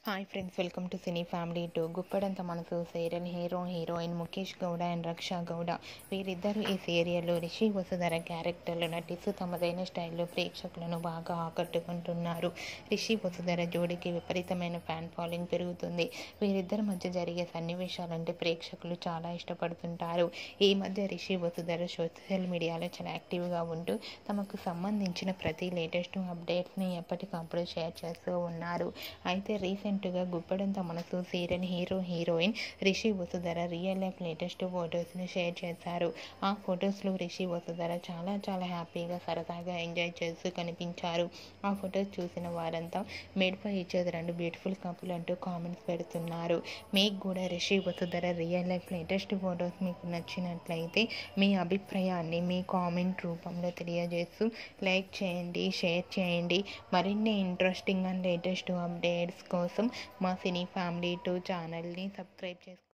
Hi friends, welcome to cine family two. గుప్పడంత మనసు serial heroine Mukesh Gowda and Raksha Gowda వీరిద్దరూ ఈ సీరియల్లో రిషి వసుధర క్యారెక్టర్లు నటిస్తూ తమదైన స్టైల్లో ప్రేక్షకులను బాగా ఆకట్టుకుంటున్నారు. రిషి వసుధర జోడీకి విపరీతమైన ఫ్యాన్ ఫాలోయింగ్ పెరుగుతుంది. వీరిద్దరి మధ్య జరిగే సన్నివేశాలంటే ప్రేక్షకులు చాలా ఇష్టపడుతుంటారు. ఈ మధ్య రిషి వసుధర సోషల్ మీడియాలో చాలా యాక్టివ్గా ఉంటూ తమకు సంబంధించిన ప్రతి లేటెస్ట్ అప్డేట్స్ని ఎప్పటికప్పుడు షేర్ చేస్తూ ఉన్నారు. అయితే రీసెంట్గా గుప్పడంత మనసు serial heroine Rishi Vasudhara real life latest ఫొటోస్ని షేర్ చేశారు. ఆ ఫొటోస్లో రిషి వసుధర చాలా హ్యాపీగా సరదాగా ఎంజాయ్ చేస్తూ కనిపించారు. ఆ ఫొటోస్ చూసిన వారంతా made for each other and beautiful couple అంటూ కామెంట్స్ పెడుతున్నారు. మీకు కూడా Rishi Vasudhara real life latest photos మీకు నచ్చినట్లయితే మీ అభిప్రాయాన్ని మీ కామెంట్ రూపంలో తెలియజేస్తూ లైక్ చేయండి, షేర్ చేయండి. మరిన్ని ఇంట్రెస్టింగ్ అండ్ లేటెస్ట్ అప్డేట్స్ కోసం మా సినీ ఫ్యామిలీ 2 ఛానల్ని సబ్స్క్రైబ్ చేసుకోండి.